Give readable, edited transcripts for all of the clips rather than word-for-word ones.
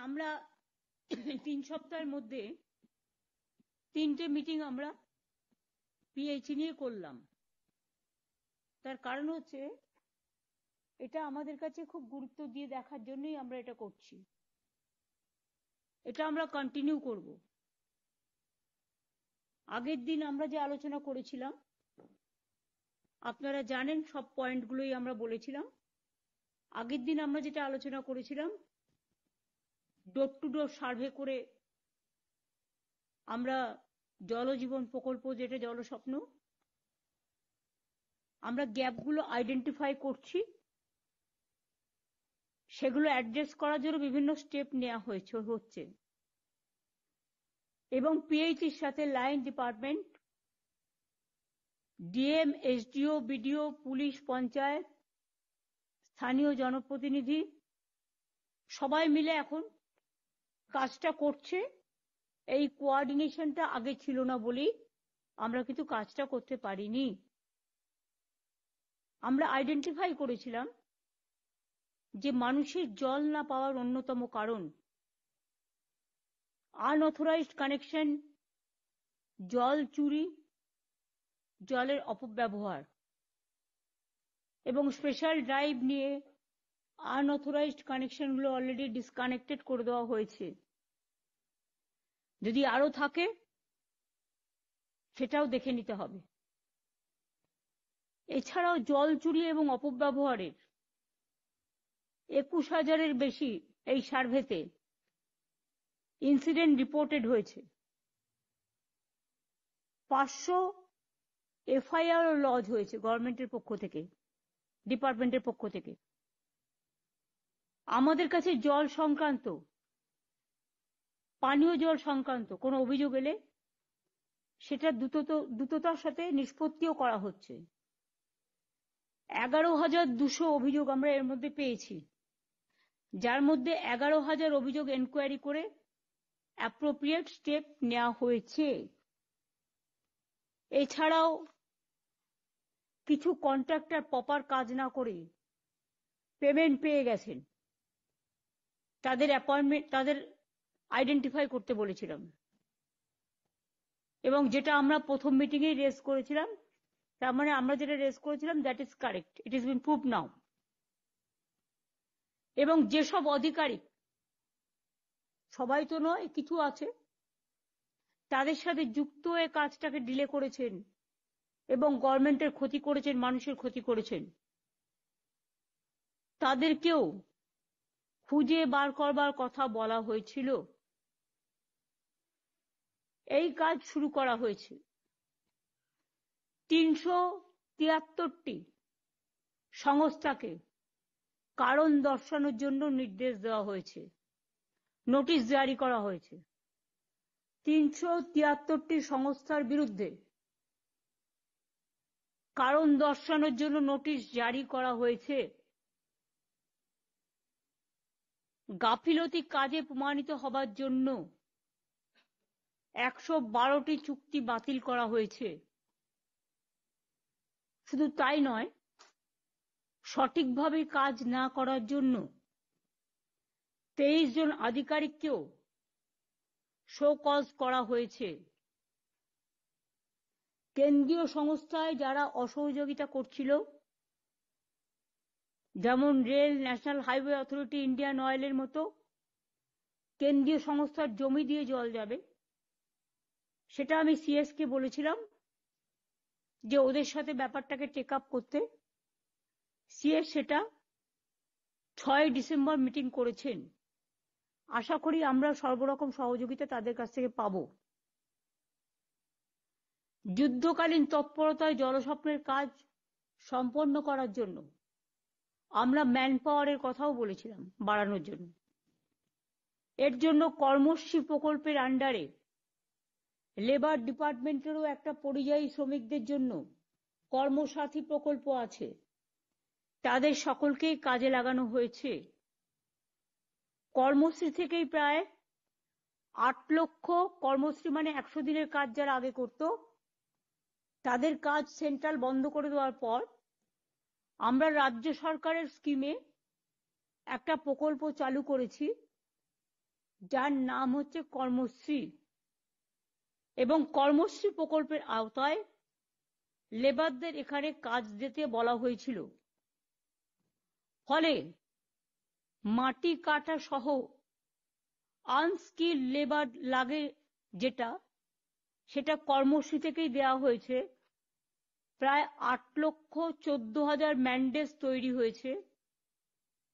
আমরা 3 সপ্তাহের মধ্যে 3টে মিটিং আমরা পিএইচই নিয়ে করলাম। তার কারণ হচ্ছে এটা আমাদের কাছে খুব গুরুত্ব দিয়ে দেখার জন্যই আমরা এটা করছি। এটা আমরা কন্টিনিউ করব। আগের দিন আমরা যে আলোচনা করেছিলাম আপনারা জানেন, সব পয়েন্টগুলোই আমরা বলেছিলাম। আগের দিন আমরা যেটা আলোচনা করেছিলাম, ডোর টু ডোর সার্ভে করে আমরা জলজীবন প্রকল্প, যেটা জলস্বপ্ন, আমরা গ্যাপগুলো আইডেন্টিফাই করছি, সেগুলো অ্যাড্রেস করার জন্য বিভিন্ন স্টেপ নেওয়া হচ্ছে। এবং পিএইচির সাথে line department, DM, SDO, BDO, police, panchayat, স্থানীয় জনপ্রতিনিধি সবাই মিলে এখন কাজটা করছে। এই কোঅর্ডিনেশনটা আগে ছিল না বলেই আমরা কিন্তু কাজটা করতে পারিনি। আমরা আইডেন্টিফাই করেছিলাম যে মানুষের জল না পাওয়ার অন্যতম কারণ আনঅথরাইজড কানেকশন, জল চুরি, জলের অপব্যবহার, এবং স্পেশাল ড্রাইভ নিয়ে আনঅথরাইজড কানেকশনগুলো অলরেডি ডিসকানেক্টেড করে দেওয়া হয়েছে। যদি আরো থাকে সেটাও দেখে নিতে হবে। এছাড়াও জল চুরি এবং অপব্যবহারের 21,000-এর বেশি এই সার্ভেতে ইনসিডেন্ট রিপোর্টেড হয়েছে। 500 এফআইআর লজ হয়েছে গভর্নমেন্টের পক্ষ থেকে, ডিপার্টমেন্টের পক্ষ থেকে। আমাদের কাছে জল সংক্রান্ত, পানীয় জল সংক্রান্ত কোনো অভিযোগ এলে সেটা দ্রুততার সাথে নিষ্পত্তিও করা হচ্ছে। 11,200 অভিযোগ আমরা এর মধ্যে পেয়েছি, যার মধ্যে 11,000 অভিযোগ এনকোয়ারি করে অ্যাপ্রোপ্রিয়েট স্টেপ নেওয়া হয়েছে। এছাড়াও কিছু কন্ট্রাক্টর প্রপার কাজ না করে পেমেন্ট পেয়ে গেছেন, তাদের আইডেন্টিফাই করতে বলেছিলাম। এবং যেটা আমরা প্রথম মিটিংয়ে রেজ করেছিলাম, তার মানে আমরা যেটা রেজ করেছিলাম that is correct, it is been proved now. এবং যেসব আধিকারিক, সবাই তো নয়, কিছু আছে, তাদের সাথে যুক্ত হয়ে কাজটাকে ডিলে করেছেন এবং গভর্নমেন্টের ক্ষতি করেছেন, মানুষের ক্ষতি করেছেন, তাদেরকেও খুঁজে বার করবার কথা বলা হয়েছিল। এই কাজ শুরু করা হয়েছে। 373টি সংস্থাকে কারণ দর্শানোর জন্য নির্দেশ দেওয়া হয়েছে, নোটিশ জারি করা হয়েছে। 373টি সংস্থার বিরুদ্ধে কারণ দর্শানোর জন্য নোটিশ জারি করা হয়েছে। গাফিলতি কাজে প্রমাণিত হবার জন্য 112টি চুক্তি বাতিল করা হয়েছে। শুধু তাই নয়, সঠিকভাবে কাজ না করার জন্য 23 জন আধিকারিককেও শো কজ করা হয়েছে। কেন্দ্রীয় সংস্থায় যারা অসহযোগিতা করছিল, যেমন rail, national highway authority, Indian অয়েলের মতো কেন্দ্রীয় সংস্থার জমি দিয়ে জল যাবে, সেটা আমি সিএস কে বলেছিলাম যে ওদের সাথে ব্যাপারটাকে টেক আপ করতে। সিএস সেটা 6 ডিসেম্বর মিটিং করেছেন। আশা করি আমরা সর্বরকম সহযোগিতা তাদের কাছ থেকে পাব। যুদ্ধকালীন তৎপরতায় জলস্বপ্নের কাজ সম্পন্ন করার জন্য আমরা ম্যান পাওয়ারের কথাও বলেছিলাম বাড়ানোর জন্য। এর জন্য কর্মশ্রী প্রকল্পের আন্ডারে লেবার ডিপার্টমেন্টেরও একটা পরিযায়ী শ্রমিকদের জন্য কর্মসাথী প্রকল্প আছে, তাদের সকলকেই কাজে লাগানো হয়েছে। কর্মশ্রী থেকেই প্রায় 8 লক্ষ, কর্মশ্রী মানে 100 দিনের কাজ যারা আগে করত, তাদের কাজ সেন্ট্রাল বন্ধ করে দেওয়ার পর আমরা রাজ্য সরকারের স্কিমে একটা প্রকল্প চালু করেছি, যার নাম হচ্ছে কর্মশ্রী, এবং কর্মশ্রী প্রকল্পের আওতায় লেবারদের এখানে কাজ দিতে বলা হয়েছিল। ফলে মাটি কাটা সহ আনস্কিল্ড লেবার লাগে যেটা, সেটা কর্মশ্রী থেকেই দেওয়া হয়েছে। প্রায় 8,14,000 ম্যান্ডেজ তৈরি হয়েছে।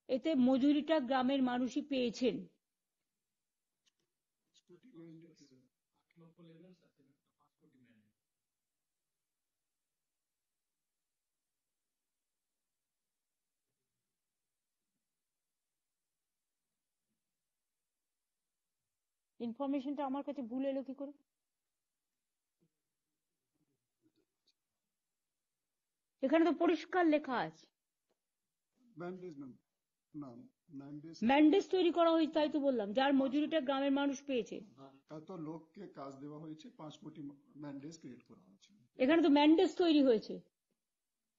এতে মজুরিটা গ্রামের মানুষই পেয়েছেন। ইনফরমেশনটা আমার কাছে ভুল এলো কি করে? এখানে তো পরিষ্কার লেখা আছে ম্যান্ডেজ তৈরি করা হয়েছে, তাই তো বললাম, যার মজুরিটা গ্রামের মানুষ পেয়েছে। এত লোককে কাজ দেওয়া হয়েছে, 5 কোটি ম্যান্ডেজ ক্রিয়েট করা হয়েছে। এখানে তো ম্যান্ডেজ তৈরি হয়েছে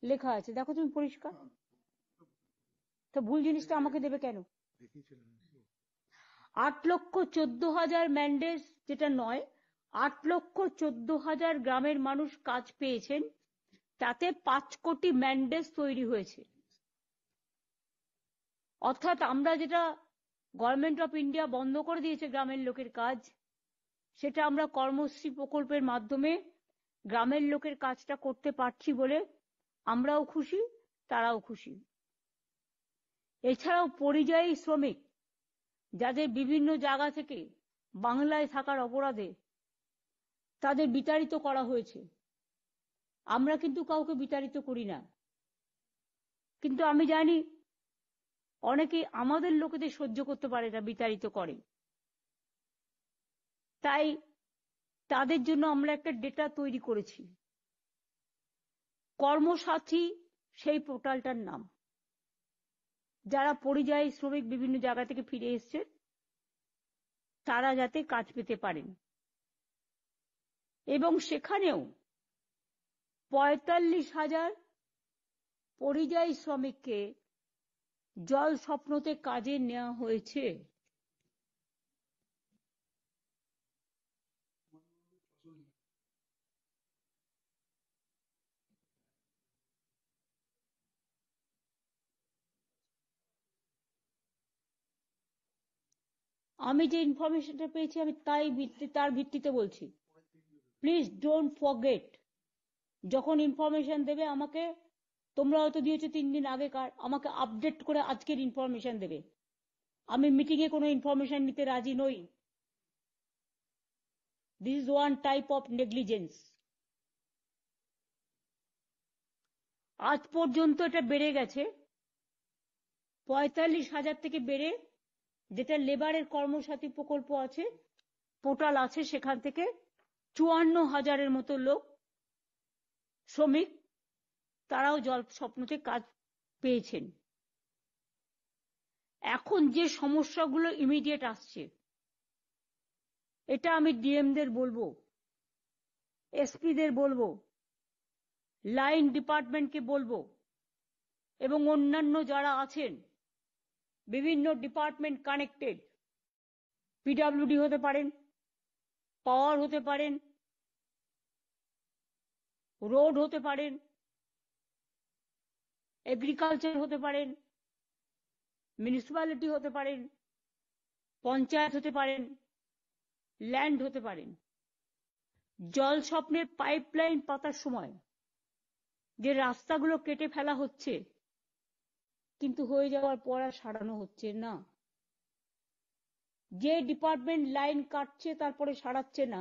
লেখা আছে, দেখো তুমি পরিষ্কার। তো ভুল জিনিসটা আমাকে দেবে কেন? 8,14,000 ম্যান্ডেজ যেটা নয়, 8,14,000 গ্রামের মানুষ কাজ পেয়েছেন, তাতে 5 কোটি ম্যান্ডেজ তৈরি হয়েছে। অর্থাৎ আমরা যেটা গভর্নমেন্ট অফ ইন্ডিয়া বন্ধ করে দিয়েছে গ্রামের লোকের কাজ, সেটা আমরা কর্মশ্রী প্রকল্পের মাধ্যমে গ্রামের লোকের কাজটা করতে পারছি বলে আমরাও খুশি, তারাও খুশি। এছাড়াও পরিযায়ী শ্রমিক যাদের বিভিন্ন জায়গা থেকে বাংলায় থাকার অপরাধে তাদের বিতাড়িত করা হয়েছে। আমরা কিন্তু কাউকে বিতাড়িত করি না, কিন্তু আমি জানি অনেকে আমাদের লোকেদের সহ্য করতে পারে না, বিতাড়িত করে। তাই তাদের জন্য আমরা একটা ডেটা তৈরি করেছি, কর্মসাথী সেই পোর্টালটার নাম। যারা পরিযায়ী শ্রমিক বিভিন্ন জায়গা থেকে ফিরে এসছে তারা যাতে কাজ পেতে পারেন, এবং সেখানেও 45,000 পরিযায়ী শ্রমিককে জল স্বপ্নতে কাজে নেওয়া হয়েছে। আমি যে ইনফরমেশনটা পেয়েছি আমি তার ভিত্তিতে বলছি। প্লিজ ডোন্ট ফরগেট, যখন ইনফরমেশন দেবে আমাকে, তোমরা হয়তো দিয়েছো 3 দিন আগেকার, আমাকে আপডেট করে আজকের ইনফরমেশন দেবে। আমি মিটিং এ কোনো ইনফরমেশন নিতে রাজি নই। This is one type of negligence. আজ পর্যন্ত এটা বেড়ে গেছে 45,000 থেকে বেড়ে, যেটা লেবারের কর্মসাথী প্রকল্প আছে, পোর্টাল আছে, সেখান থেকে 54,000-এর মতো লোক শ্রমিক তারাও জল স্বপ্নতে কাজ পেয়েছেন। এখন যে সমস্যাগুলো ইমিডিয়েট আসছে, এটা আমি ডিএমদের বলবো, এসপিদের বলবো, লাইন ডিপার্টমেন্টকে বলবো, এবং অন্যান্য যারা আছেন বিভিন্ন ডিপার্টমেন্ট কানেক্টেড, পিডব্লিউডি হতে পারেন, পাওয়ার হতে পারেন, রোড হতে পারেন, এগ্রিকালচার হতে পারেন, মিউনিসিপ্যালিটি হতে পারেন, পঞ্চায়েত হতে পারেন, ল্যান্ড হতে পারেন। জল স্বপ্নের পাইপলাইন পাতার সময় যে রাস্তাগুলো কেটে ফেলা হচ্ছে, কিন্তু হয়ে যাওয়ার পর আর সারানো হচ্ছে না। যে ডিপার্টমেন্ট লাইন কাটছে তারপরে সারাচ্ছে না,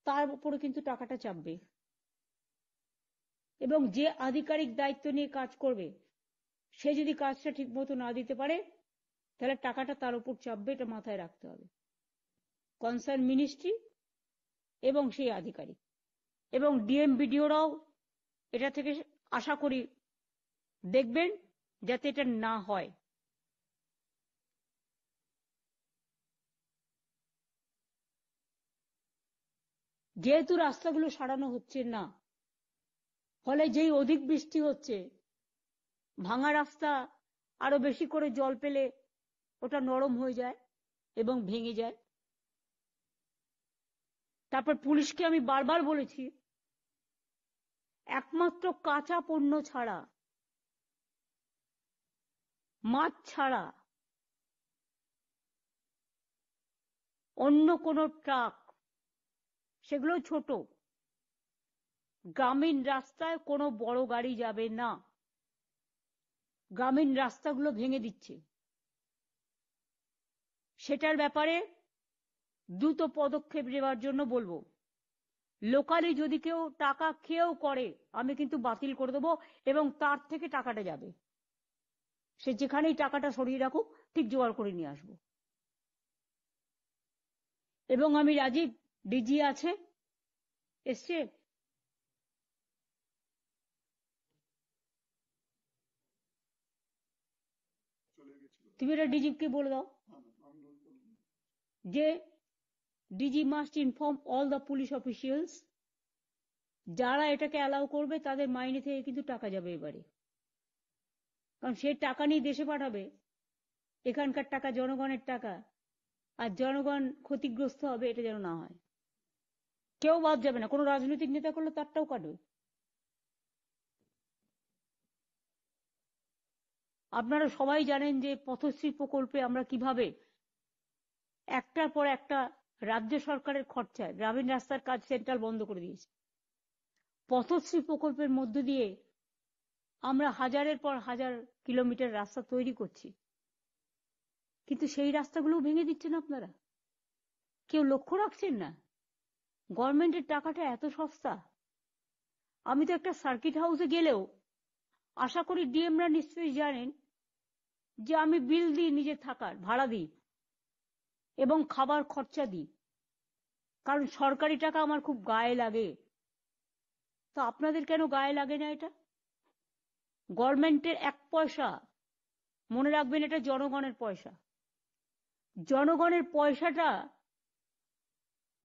তার উপরে কিন্তু টাকাটা চাপবে, এবং যে আধিকারিক দায়িত্ব নিয়ে কাজ করবে সে যদি কাজটা ঠিক মতো না দিতে পারে তাহলে টাকাটা তার উপর চাপবে। এটা মাথায় রাখতে হবে, কনসার্ন মিনিস্ট্রি এবং সেই আধিকারিক, এবং ডিএম বিডিওরাও এটা থেকে আশা করি দেখবেন যাতে এটা না হয়। যেহেতু রাস্তাগুলো সারানো হচ্ছে না, ফলে যেই অধিক বৃষ্টি হচ্ছে, ভাঙা রাস্তা আরো বেশি করে জল পেলে ওটা নরম হয়ে যায়, এবং ভেঙে যায়। তারপর পুলিশকে আমি বারবার বলেছি, একমাত্র কাঁচা পণ্য ছাড়া, মাছ ছাড়া অন্য কোনো ট্রাক, সেগুলো ছোট, গ্রামীণ রাস্তায় কোনো বড় গাড়ি যাবে না। গ্রামীণ রাস্তাগুলো ভেঙে দিচ্ছে। সেটার ব্যাপারে দ্রুত পদক্ষেপ নেওয়ার জন্য বলবো। লোকালি যদি কেউ টাকা খেয়েও করে, আমি কিন্তু বাতিল করে দেবো এবং তার থেকে টাকাটা যাবে। সে যেখানেই টাকাটা সরিয়ে রাখুক, ঠিক জোগাড় করে নিয়ে আসবো। এবং আমি রাজীব, ডিজি আছে, এসছে, তুমি এটা ডিজিকে বলে দাও যে DG must inform all the police officials, যারা এটাকে অ্যালাউ করবে তাদের মাইনে থেকে কিন্তু টাকা যাবে এবারে। কারণ সে টাকা নিয়ে দেশে পাঠাবে, এখানকার টাকা জনগণের টাকা, আর জনগণ ক্ষতিগ্রস্ত হবে, এটা যেন না হয়। কেউ বাদ যাবে না, কোনো রাজনৈতিক নেতা করলে তারটাও কাটবে। আপনারা সবাই জানেন যে পথশ্রী প্রকল্পে আমরা কিভাবে একটার পর একটা রাজ্য সরকারের খরচায় গ্রামীণ রাস্তার কাজ সেন্ট্রাল বন্ধ করে দিয়েছে। পথশ্রী প্রকল্পের মধ্য দিয়ে আমরা হাজারের পর হাজার কিলোমিটার রাস্তা তৈরি করছি, কিন্তু সেই রাস্তাগুলো ভেঙে দিচ্ছেন আপনারা। কেউ লক্ষ্য রাখছেন না গভর্নমেন্টের টাকাটা এত সস্তা। আমি তো একটা সার্কিট হাউসে গেলেও আশা করি ডিএমরা নিশ্চয়ই জানেন যে আমি বিল দিই, নিজে থাকার ভাড়া দিই এবং খাবার খরচা দিই, কারণ সরকারি টাকা আমার খুব গায়ে লাগে। তো আপনাদের কেন গায়ে লাগে না? এটা গভর্নমেন্টের এক পয়সা, মনে রাখবেন এটা জনগণের পয়সা। জনগণের পয়সাটা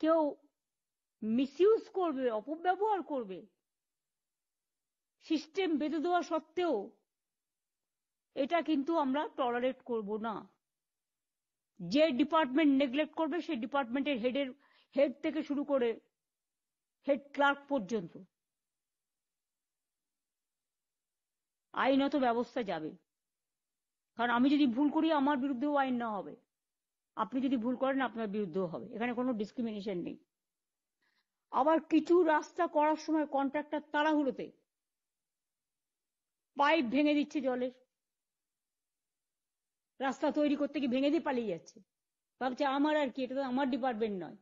কেউ মিসইউজ করবে, অপব্যবহার করবে, সিস্টেম বেঁধে দেওয়া সত্ত্বেও এটা কিন্তু আমরা টলারেট করব না। যে ডিপার্টমেন্ট নেগলেক্ট করবে সেই ডিপার্টমেন্টের হেড থেকে শুরু করে হেড ক্লার্ক পর্যন্ত আইনত ব্যবস্থা যাবে। কারণ আমি যদি ভুল করি আমার বিরুদ্ধেও আইন না হবে, আপনি যদি ভুল করেন আপনার বিরুদ্ধেও হবে, এখানে কোনো ডিসক্রিমিনেশন নেই। আবার কিছু রাস্তা করার সময় কন্ট্রাক্টর তাড়াহুড়োতে পাইপ ভেঙে দিচ্ছে জলের, রাস্তা তৈরি করতে গিয়ে ভেঙে দিয়ে পালিয়ে যাচ্ছে, ভাবছে আমার আর কি, এটা তো আমার ডিপার্টমেন্ট নয়।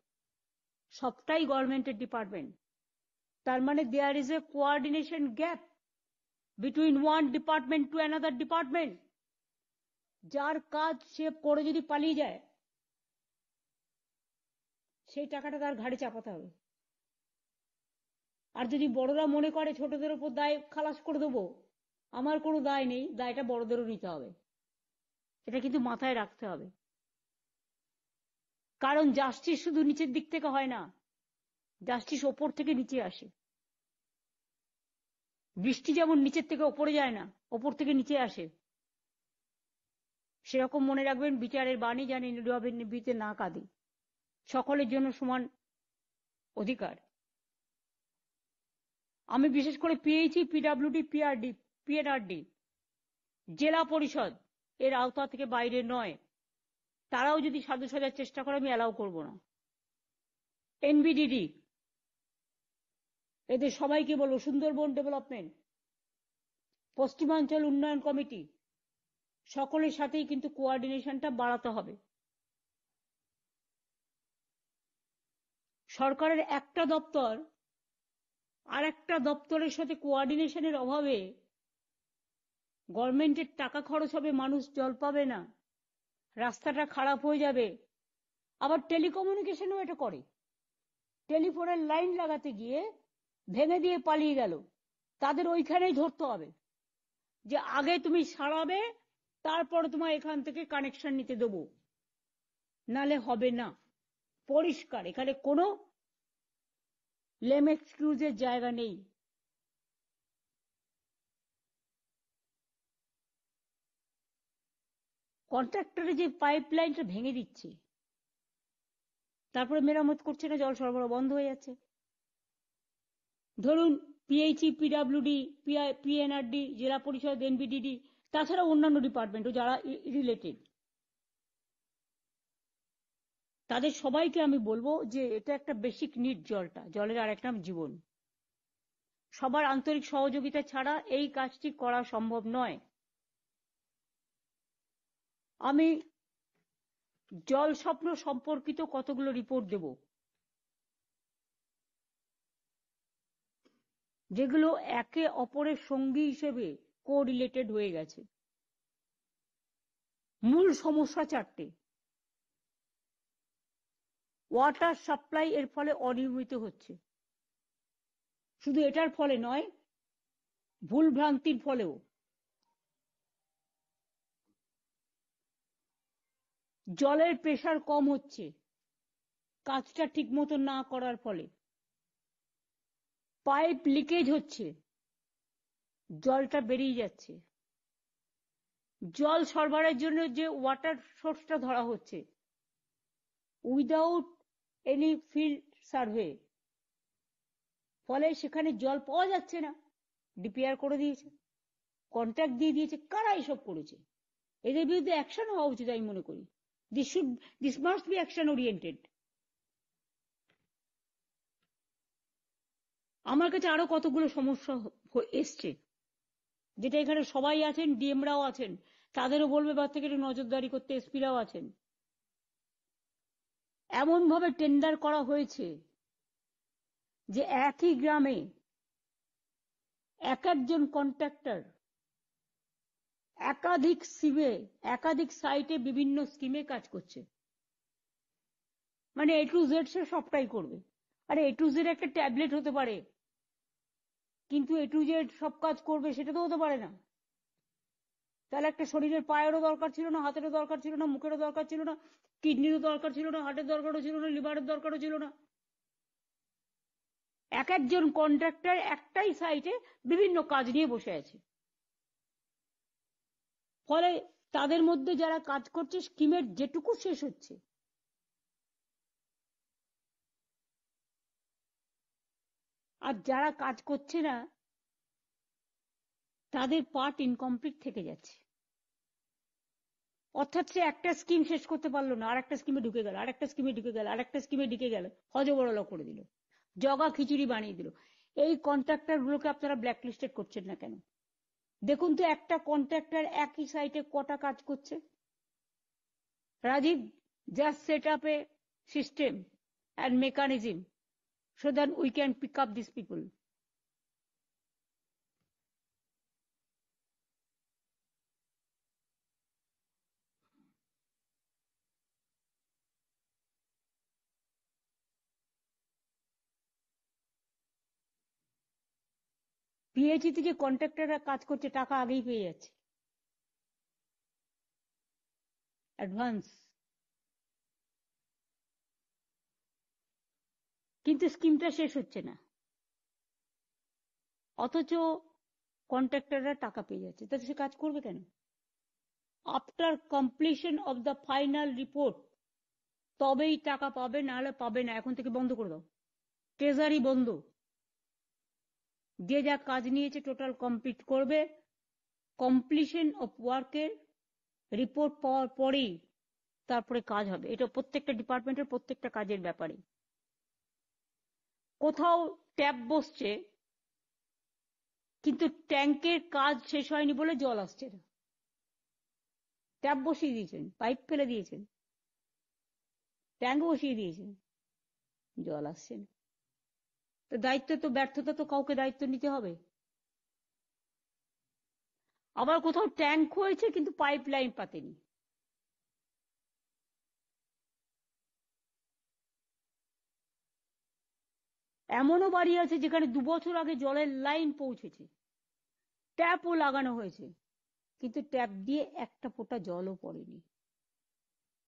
সবটাই গভর্নমেন্টের ডিপার্টমেন্ট। তার মানে there is a coordination gap between one department to another department. যার কাজ সে করে যদি পালিয়ে যায়, সেই টাকাটা তার ঘাড়ে চাপাতে হবে। আর যদি বড়রা মনে করে ছোটদের উপর দায় খালাস করে দেবো, আমার কোনো দায় নেই, দায়টা বড়দেরও নিতে হবে। এটা কিন্তু মাথায় রাখতে হবে। কারণ জাস্টিস শুধু নিচের দিক থেকে হয় না, জাস্টিস ওপর থেকে নিচে আসে। বৃষ্টি যেমন নিচের থেকে ওপরে যায় না, ওপর থেকে নিচে আসে, সেরকম মনে রাখবেন বিচারের বাণী জানি নীরবে নিভৃতে না কাঁদে, সকলের জন্য সমান অধিকার। আমি বিশেষ করে পেয়েছি পিডব্লিউডি, পিএনআরডি, জেলা পরিষদ এর আওতা থেকে বাইরে নয়, তারাও যদি সাধু সাজার চেষ্টা করে আমি অ্যালাউ করব না। এনবিডিডি, এদের সবাইকে বলবো, সুন্দরবন ডেভেলপমেন্ট, পশ্চিমাঞ্চল উন্নয়ন কমিটি, সকলের সাথেই কিন্তু কোঅর্ডিনেশনটা বাড়াতে হবে। সরকারের একটা দপ্তর আর একটা দপ্তরের সাথে কোঅর্ডিনেশনের অভাবে গভর্নমেন্টের টাকা খরচ হবে, মানুষ জল পাবে না, রাস্তাটা খারাপ হয়ে যাবে। আবার টেলিকমিউনিকেশনও এটা করে, টেলিফোনের লাইন লাগাতে গিয়ে ভেঙে দিয়ে পালিয়ে গেল, তাদের ওইখানেই ধরতে হবে যে আগে তুমি সারাবে, তারপরে তোমার এখান থেকে কানেকশন নিতে দেবো, নালে হবে না। পরিষ্কার, এখানে কোনো লেম এক্সকিউজের জায়গা নেই। কন্ট্রাক্টরে যে পাইপ লাইনটা ভেঙে দিচ্ছে, তারপরে মেরামত করছে না, জল সরবরাহ বন্ধ হয়ে যাচ্ছে। ধরুন পিএইচই, পিডব্লিউডি, পিএনআরডি, জেলা পরিষদ, এনবিডিডি, তাছাড়া অন্যান্য ডিপার্টমেন্টও যারা রিলেটেড, তাদের সবাইকে আমি বলবো যে এটা একটা বেসিক নিড। জলটা, জলের আর একটা নাম জীবন। সবার আন্তরিক সহযোগিতা ছাড়া এই কাজটি করা সম্ভব নয়। আমি জল স্বপ্ন সম্পর্কিত কতগুলো রিপোর্ট দেব, যেগুলো একে অপরের সঙ্গী হিসেবে কোরিলেটেড হয়ে গেছে। মূল সমস্যা চারটে। ওয়াটার সাপ্লাই এর ফলে অনিয়মিত হচ্ছে, শুধু এটার ফলে নয়, ভুল ভ্রান্তির ফলেও। জলের প্রেসার কম হচ্ছে কাজটা ঠিক মতো না করার ফলে। পাইপ লিকেজ হচ্ছে, জলটা বেরিয়ে যাচ্ছে। জল সরবরাহের জন্য যে ওয়াটার সোর্সটা ধরা হচ্ছে উইদাউট এনি ফিল্ড সার্ভে, ফলে সেখানে জল পাওয়া যাচ্ছে না। ডিপিআর করে দিয়েছে, কন্ট্রাক্ট দিয়ে দিয়েছে। কারা এসব করেছে? এদের বিরুদ্ধে অ্যাকশন হওয়া উচিত আমি মনে করি। This must be action oriented. আমার কাছে আরো কতগুলো সমস্যা এসছে, যেটা এখানে সবাই আছেন, ডিএমরাও আছেন, তাদেরও বলবে বা থেকে একটু নজরদারি করতে। এসপিরাও আছেন। এমন ভাবে টেন্ডার করা হয়েছে যে একই গ্রামে এক একজন কন্ট্রাক্টর একাধিক সিমে, একাধিক সাইটে বিভিন্ন স্কিমে কাজ করছে। মানে এ টু জেড সে সবটাই করবে। আরে এ টু জেড একটা ট্যাবলেট হতে পারে, কিন্তু এ টু জেড সব কাজ করবে সেটা তো হতে পারে না। তাহলে একটা শরীরের পায়েরও দরকার ছিল না, হাতেরও দরকার ছিল না, মুখেরও দরকার ছিল না, কিডনিরও দরকার ছিল না, হার্টের দরকারও ছিল না, লিভারের দরকারও ছিল না। এক একজন কন্ট্রাক্টর একটাই সাইটে বিভিন্ন কাজ নিয়ে বসে আছে। ফলে তাদের মধ্যে যারা কাজ করছে স্কিমের যেটুকু শেষ হচ্ছে, আর যারা কাজ করছে না তাদের পার্ট ইনকমপ্লিট থেকে যাচ্ছে। অর্থাৎ সে একটা স্কিম শেষ করতে পারলো না, আর একটা স্কিমে ঢুকে গেল, আর একটা স্কিমে ঢুকে গেল, আর একটা স্কিমে ঢুকে গেল, হজবরল করে দিল, জগা খিচুড়ি বানিয়ে দিল। এই কন্ট্রাক্টর গুলোকে আপনারা ব্ল্যাকলিস্টেড করছেন না কেন? দেখুন তো একটা কন্ট্রাক্টর একই সাইটে কটা কাজ করছে। Rajib, just set up a system and mechanism so that we can pick up these people. পিএইচইতে যে কন্ট্রাক্টররা কাজ করছে টাকা আগেই পেয়ে যাচ্ছে, অ্যাডভান্স, কিন্তু স্কিমটা শেষ হচ্ছে না, অথচ কন্ট্রাক্টররা টাকা পেয়ে যাচ্ছে। তাহলে সে কাজ করবে কেন? After completion of the final report তবেই টাকা পাবে, নাহলে পাবে না। এখন থেকে বন্ধ করে দাও, ট্রেজারি বন্ধ। যে যা কাজ নিয়েছে টোটাল কমপ্লিট করবে। কমপ্লিশন অফ ওয়ার্কের রিপোর্ট পাওয়ার পরেই তারপরে কাজ হবে। এটা প্রত্যেকটা ডিপার্টমেন্টের প্রত্যেকটা কাজের ব্যাপারে। কোথাও ট্যাপ বসছে কিন্তু ট্যাঙ্কের কাজ শেষ হয়নি বলে জল আসছে না। ট্যাপ বসিয়ে দিয়েছেন, পাইপ ফেলে দিয়েছেন, ট্যাঙ্ক বসিয়ে দিয়েছেন, জল আসছে না। তো দায়িত্ব তো, ব্যর্থতা তো কাউকে দায়িত্ব নিতে হবে। আবার কোথাও ট্যাঙ্ক হয়েছে কিন্তু পাইপ লাইন পাতেনি। এমনও বাড়ি আছে যেখানে 2 বছর আগে জলের লাইন পৌঁছেছে, ট্যাপও লাগানো হয়েছে, কিন্তু ট্যাপ দিয়ে একটা ফোঁটা জলও পড়েনি।